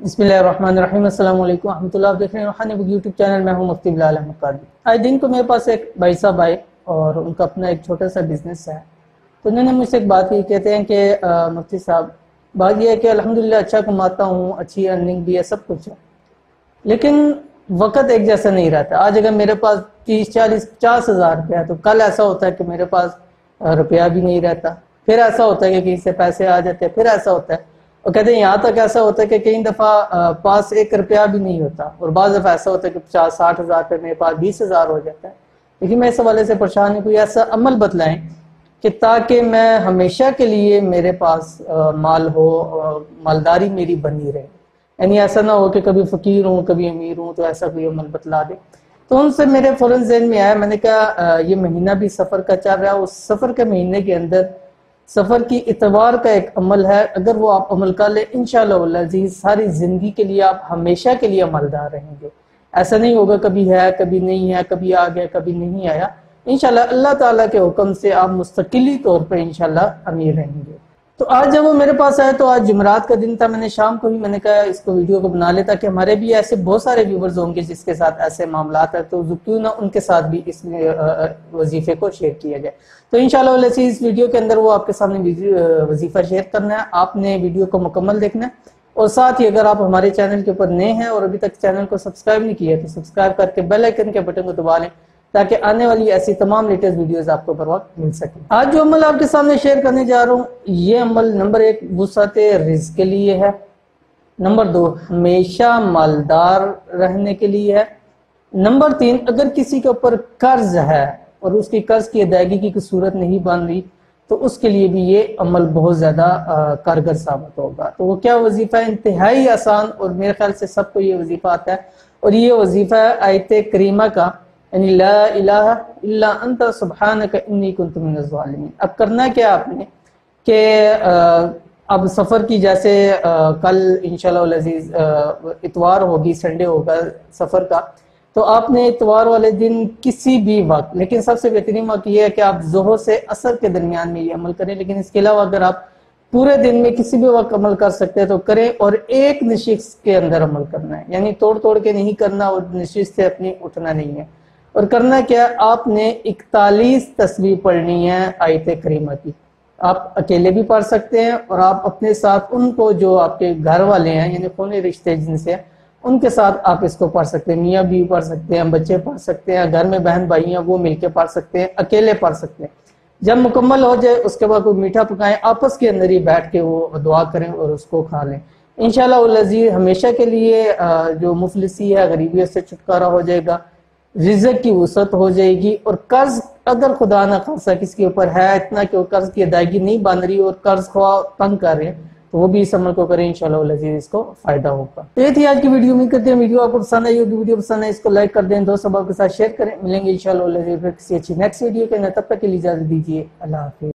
बिस्मिल्लाहिर्रहमानिर्रहीम। अस्सलाम वालेकुम रहमत उल्लाह। आप देख रहे हैं रूहानी बुक यूट्यूब चैनल। मैं हूं मुफ्ती बिलाल अहमद कादरी। आज दिन को मेरे पास एक भाई साहब आए और उनका अपना एक छोटा सा बिजनेस है। तो उन्होंने मुझसे एक बात की, कहते हैं कि मुफ्ती साहब, बात यह है कि अल्हम्दुलिल्लाह अच्छा कमाता हूँ, अच्छी अर्निंग भी है, सब कुछ है, लेकिन वक़्त एक जैसा नहीं रहता। आज अगर मेरे पास 30-40-50 हज़ार रुपया है तो कल ऐसा होता है कि मेरे पास रुपया भी नहीं रहता, फिर ऐसा होता है कि कहीं से पैसे आ जाते हैं, फिर ऐसा होता है। और कहते हैं यहाँ तक ऐसा होता है कि कई दफ़ा पास 1 रुपया भी नहीं होता, और बाज़ दफ़ा ऐसा होता है कि 50-60 हज़ार पे मेरे पास 20 हज़ार हो जाता है। लेकिन मैं इस हवाले से परेशान हूँ, कोई ऐसा अमल बतलाएं कि ताकि मैं हमेशा के लिए मेरे पास माल हो, मालदारी मेरी बनी रहे। यानी ऐसा ना हो कि कभी फ़कीर हूँ कभी अमीर हूँ, तो ऐसा कोई अमल बतला दे। तो उनसे मेरे फ़ौरन ज़हन में आया, मैंने कहा ये महीना भी सफ़र का चल रहा है, उस सफ़र के महीने के अंदर सफ़र की इतवार का एक अमल है, अगर वो आप अमल कर ले इंशाअल्लाह अज़ीज़ सारी ज़िंदगी के लिए आप हमेशा के लिए अमलदार रहेंगे। ऐसा नहीं होगा कभी है कभी नहीं है, कभी आ गया कभी नहीं आया। इंशाअल्लाह अल्लाह ताला के हुक्म से आप मुस्तकिली तौर पर इंशाअल्लाह अमीर रहेंगे। तो आज जब वो मेरे पास आए तो आज जुमरात का दिन था, मैंने शाम को ही मैंने कहा इसको वीडियो को बना लेता कि हमारे भी ऐसे बहुत सारे व्यूवर्स होंगे जिसके साथ ऐसे मामलात है, तो क्यों ना उनके साथ भी इसमें वजीफे को शेयर किया जाए। तो इंशाअल्लाह इस वीडियो के अंदर वो आपके सामने वजीफा शेयर करना है, आपने वीडियो को मुकम्मल देखना है। और साथ ही अगर आप हमारे चैनल के ऊपर नए हैं और अभी तक चैनल को सब्सक्राइब नहीं किया तो सब्सक्राइब करके बेल आइकन के बटन को दबा लें ताकि आने वाली ऐसी तमाम लेटेस्ट वीडियोस आपको बर वक्त मिल सके। आज जो अमल आपके सामने शेयर करने जा रहा हूँ, ये अमल नंबर 1 वुसअते रिज़्क़ के लिए है, नंबर 2 हमेशा मालदार रहने के लिए है, नंबर 3 अगर किसी के ऊपर कर्ज है और उसकी कर्ज की अदायगी की सूरत नहीं बन रही तो उसके लिए भी ये अमल बहुत ज़्यादा कारगर साबित होगा। तो वो क्या वजीफ़ा है, इंतहाई आसान, और मेरे ख्याल से सबको ये वजीफ़ा आता है, और ये वजीफ़ा है आयत करीमा का, यानी ला इलाहा इल्ला अंता सुब्हानका इन्नी कुन्तु मिनज़ ज़ालिमीन। अब करना क्या आपने कि अब सफ़र की जैसे कल इंशाअल्लाह अज़ीज़ इतवार होगी, संडे होगा सफ़र का, तो आपने इतवार वाले दिन किसी भी वक्त, लेकिन सबसे बेहतरीन वक्त यह है कि आप ज़ोहर से असर के दरमियान में ये अमल करें, लेकिन इसके अलावा अगर आप पूरे दिन में किसी भी वक्त अमल कर सकते हैं तो करें, और एक नशिस्त के अंदर अमल करना है, यानी तोड़ तोड़ के नहीं करना और नशिस्त से अपनी उठना नहीं है। और करना क्या, आपने 41 तस्बीह पढ़नी है आयत करीमा की। आप अकेले भी पढ़ सकते हैं और आप अपने साथ उनको जो आपके घर वाले हैं यानी खूनी रिश्ते जिनसे, उनके साथ आप इसको पढ़ सकते हैं। मियाँ भी पढ़ सकते हैं, बच्चे पढ़ सकते हैं, घर में बहन भाई हैं वो मिलके पढ़ सकते हैं, अकेले पढ़ सकते हैं। जब मुकम्मल हो जाए उसके बाद कोई मीठा पकाएं, आपस के अंदर ही बैठ के वो दुआ करें और उसको खा लें। इंशाअल्लाह अज़ीज़ हमेशा के लिए जो मुफलिसी है, गरीबियों से छुटकारा हो जाएगा, रिज़्क़ की वसअत हो जाएगी, और कर्ज अगर खुदा ना खासा किसके ऊपर है इतना कि वो कर्ज की अदायगी नहीं बन रही और कर्ज ख्वाह तंग कर रहे हैं, तो वो भी इस अमल को करें, इंशाअल्लाह अज़ीज़ इसको फायदा होगा। तो ये थी आज की वीडियो। उम्मीद करते हैं वीडियो आपको पसंद आई होगी। वीडियो पसंद है इसको लाइक कर दें, दोस्तों के साथ शेयर करें। मिलेंगे इंशाअल्लाह किसी अच्छी नेक्स्ट वीडियो के अंदर, तब तक के लिए इजाज़त दीजिए। अल्लाह हाफ़िज़।